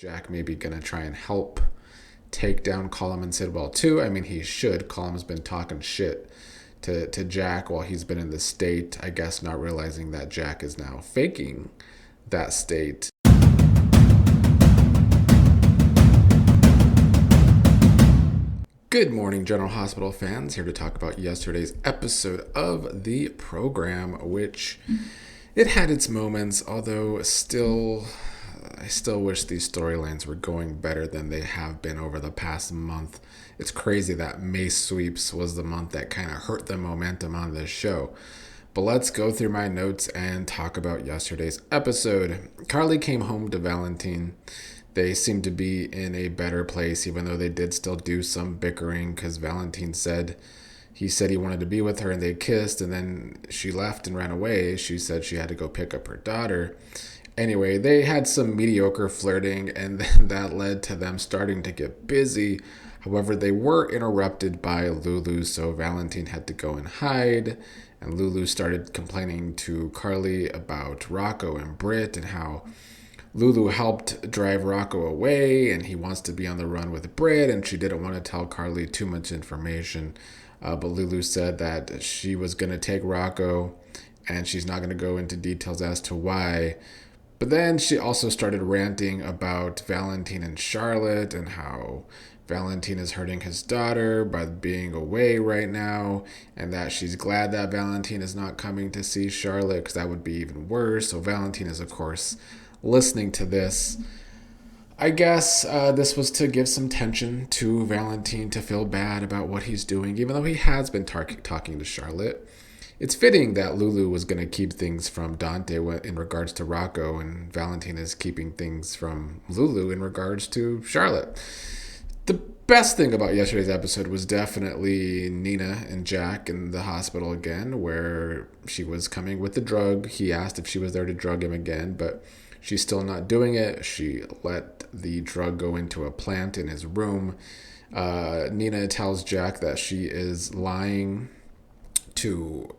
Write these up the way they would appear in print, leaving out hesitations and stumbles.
Jack maybe gonna try and help take down Cullum and Sidwell too. I mean, he should. Cullum's been talking shit to Jack while he's been in the state. I guess not realizing that Jack is now faking that state. Good morning, General Hospital fans. Here to talk about yesterday's episode of the program, which it had its moments, although I still wish these storylines were going better than they have been over the past month. It's crazy that May Sweeps was the month that kind of hurt the momentum on this show. But let's go through my notes and talk about yesterday's episode. Carly came home to Valentin. They seemed to be in a better place, even though they did still do some bickering, because Valentin said he wanted to be with her and they kissed, and then she left and ran away. She said she had to go pick up her daughter. Anyway, they had some mediocre flirting, and then that led to them starting to get busy. However, they were interrupted by Lulu, so Valentin had to go and hide, and Lulu started complaining to Carly about Rocco and Britt and how Lulu helped drive Rocco away, and he wants to be on the run with Britt, and she didn't want to tell Carly too much information. But Lulu said that she was going to take Rocco, and she's not going to go into details as to why. But then she also started ranting about Valentin and Charlotte and how Valentin is hurting his daughter by being away right now, and that she's glad that Valentin is not coming to see Charlotte because that would be even worse. So Valentin is, of course, listening to this. I guess this was to give some tension to Valentin to feel bad about what he's doing, even though he has been talking to Charlotte. It's fitting that Lulu was going to keep things from Dante in regards to Rocco, and Valentin is keeping things from Lulu in regards to Charlotte. The best thing about yesterday's episode was definitely Nina and Jack in the hospital again, where she was coming with the drug. He asked if she was there to drug him again, but she's still not doing it. She let the drug go into a plant in his room. Nina tells Jack that she is lying to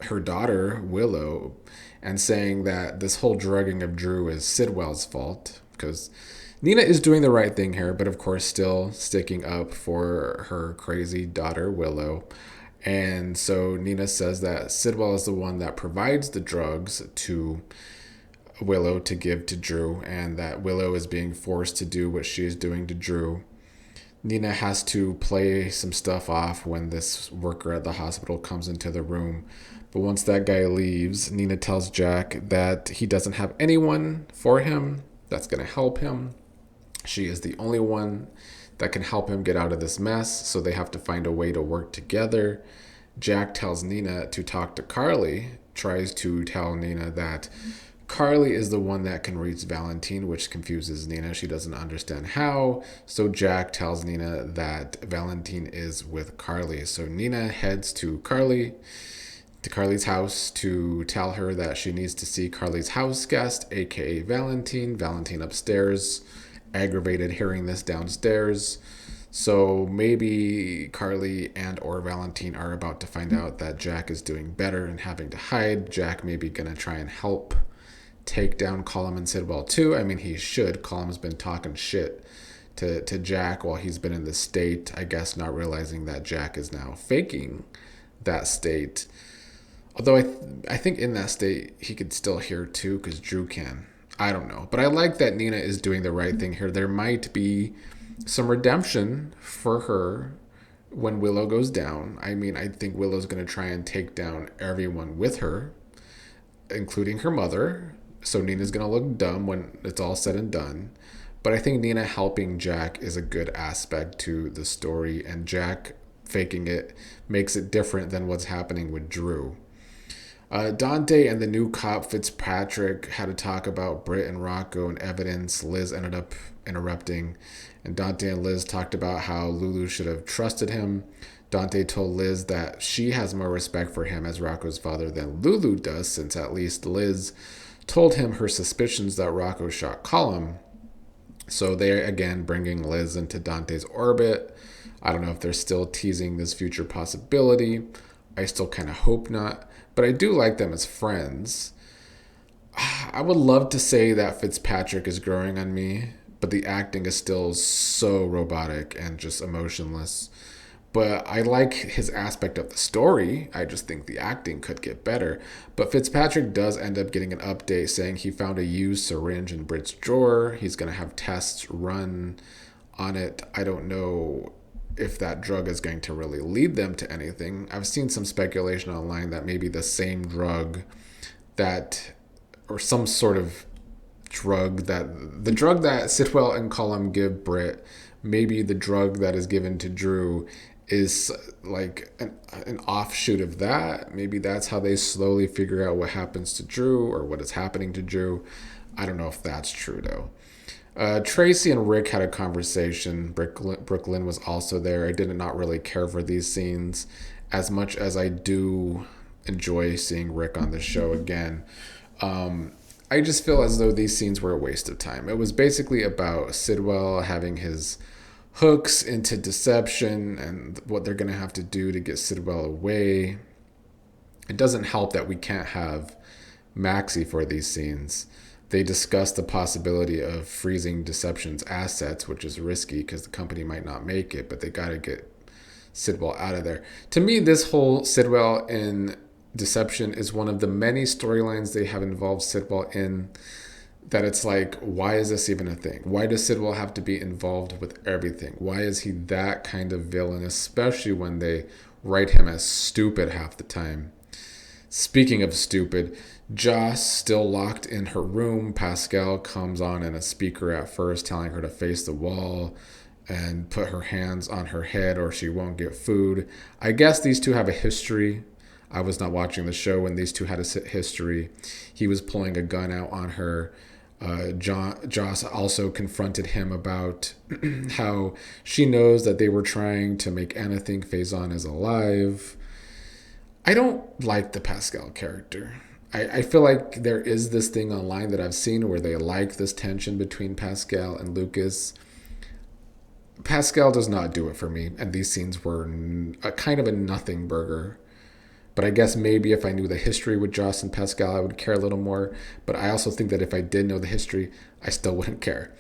her daughter, Willow, and saying that this whole drugging of Drew is Sidwell's fault, because Nina is doing the right thing here, but of course still sticking up for her crazy daughter, Willow. And so Nina says that Sidwell is the one that provides the drugs to Willow to give to Drew, and that Willow is being forced to do what she is doing to Drew. Nina has to play some stuff off when this worker at the hospital comes into the room. But once that guy leaves, Nina tells Jack that he doesn't have anyone for him that's going to help him. She is the only one that can help him get out of this mess, so they have to find a way to work together. Jack tells Nina to talk to Carly, tries to tell Nina that Carly is the one that can reach Valentin, which confuses Nina. She doesn't understand how. So Jack tells Nina that Valentin is with Carly. So Nina heads to Carly's house to tell her that she needs to see Carly's house guest, aka Valentin. Valentin upstairs, aggravated hearing this downstairs. So maybe Carly and or Valentin are about to find out that Jack is doing better and having to hide. Jack maybe gonna try and help take down Cullum and Sidwell too. I mean, he should. Cullum's been talking shit to Jack while he's been in the state, I guess not realizing that Jack is now faking that state. Although I think in that state he could still hear too, because Drew can. I don't know. But I like that Nina is doing the right thing here. There might be some redemption for her when Willow goes down. I mean, I think Willow's going to try and take down everyone with her, including her mother. So Nina's going to look dumb when it's all said and done. But I think Nina helping Jack is a good aspect to the story, and Jack faking it makes it different than what's happening with Drew. Dante and the new cop Fitzpatrick had to talk about Britt and Rocco and evidence. Liz ended up interrupting, and Dante and Liz talked about how Lulu should have trusted him. Dante told Liz that she has more respect for him as Rocco's father than Lulu does, since at least Liz told him her suspicions that Rocco shot Cullum. So they're again bringing Liz into Dante's orbit. I don't know if they're still teasing this future possibility. I still kind of hope not, but I do like them as friends. I would love to say that Fitzpatrick is growing on me, but the acting is still so robotic and just emotionless. But I like his aspect of the story. I just think the acting could get better. But Fitzpatrick does end up getting an update saying he found a used syringe in Brit's drawer. He's going to have tests run on it. I don't know if that drug is going to really lead them to anything. I've seen some speculation online that maybe the same drug that, or some sort of the drug that Sitwell and Cullum give Brit, maybe the drug that is given to Drew is like an offshoot of that. Maybe that's how they slowly figure out what happens to Drew or what is happening to Drew. I don't know if that's true though. Tracy and Rick had a conversation. Brooklyn was also there. I did not really care for these scenes as much as I do enjoy seeing Rick on the show again. I just feel as though these scenes were a waste of time. It was basically about Sidwell having his hooks into deception and what they're going to have to do to get Sidwell away. It doesn't help that we can't have Maxie for these scenes. They discuss the possibility of freezing Deception's assets, which is risky because the company might not make it, but they got to get Sidwell out of there. To me, this whole Sidwell in Deception is one of the many storylines they have involved Sidwell in that it's like, why is this even a thing? Why does Sidwell have to be involved with everything? Why is he that kind of villain, especially when they write him as stupid half the time? Speaking of stupid, Joss still locked in her room. Pascal comes on in a speaker at first telling her to face the wall and put her hands on her head or she won't get food. I guess these two have a history. I was not watching the show when these two had a history. He was pulling a gun out on her. Joss also confronted him about how she knows that they were trying to make Anna think Faison is alive. I don't like the Pascal character. I feel like there is this thing online that I've seen where they like this tension between Pascal and Lucas. Pascal does not do it for me, and these scenes were a kind of a nothing burger. But I guess maybe if I knew the history with Joss and Pascal, I would care a little more. But I also think that if I did know the history, I still wouldn't care.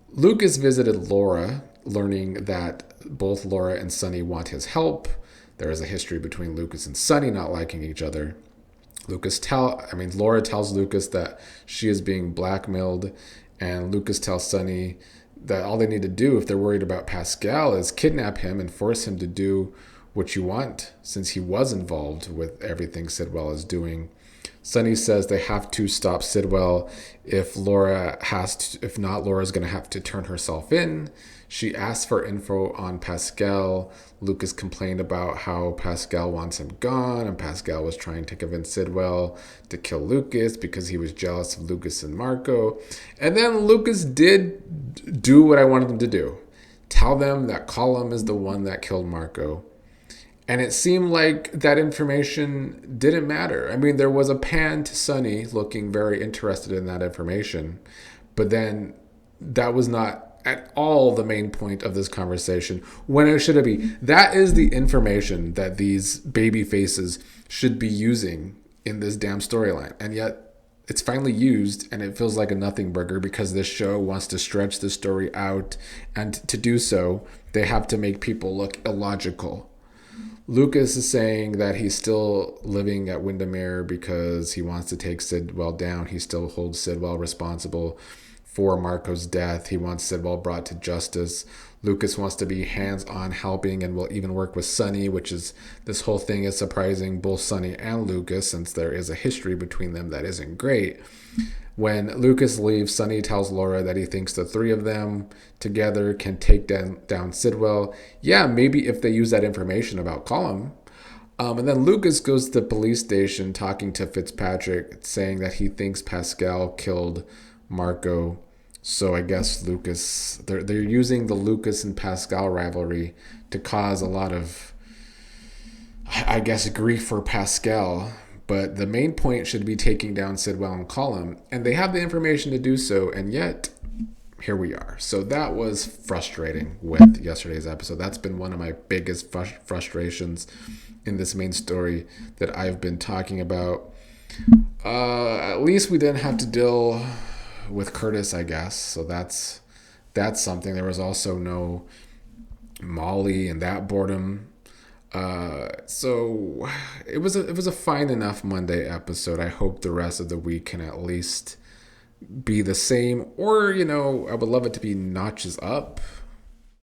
Lucas visited Laura, learning that both Laura and Sonny want his help. There is a history between Lucas and Sonny not liking each other. Laura tells Lucas that she is being blackmailed, and Lucas tells Sonny that all they need to do if they're worried about Pascal is kidnap him and force him to do what you want, since he was involved with everything Sidwell is doing. Sonny says they have to stop Sidwell. If not, Laura's going to have to turn herself in. She asked for info on Pascal. Lucas complained about how Pascal wants him gone, and Pascal was trying to convince Sidwell to kill Lucas because he was jealous of Lucas and Marco. And then Lucas did do what I wanted him to do. Tell them that Cullum is the one that killed Marco. And it seemed like that information didn't matter. I mean, there was a pan to Sonny looking very interested in that information. But then that was not at all the main point of this conversation when it should be. That is the information that these baby faces should be using in this damn storyline. And yet it's finally used and it feels like a nothing burger because this show wants to stretch the story out. And to do so, they have to make people look illogical. Lucas is saying that he's still living at Windermere because he wants to take Sidwell down. He still holds Sidwell responsible for Marco's death. He wants Sidwell brought to justice. Lucas wants to be hands-on helping and will even work with Sonny, which is, this whole thing is surprising both Sonny and Lucas since there is a history between them that isn't great. When Lucas leaves, Sonny tells Laura that he thinks the three of them together can take down Sidwell. Yeah, maybe if they use that information about Cullum. And then Lucas goes to the police station talking to Fitzpatrick, saying that he thinks Pascal killed Marco. So I guess they're using the Lucas and Pascal rivalry to cause a lot of, I guess, grief for Pascal. But the main point should be taking down Sidwell and Cullum, and they have the information to do so, and yet here we are. So that was frustrating with yesterday's episode. That's been one of my biggest frustrations in this main story that I've been talking about. At least we didn't have to deal with Curtis, I guess. So that's something. There was also no Molly and that boredom. So it was a fine enough Monday episode. I hope the rest of the week can at least be the same, or I would love it to be notches up.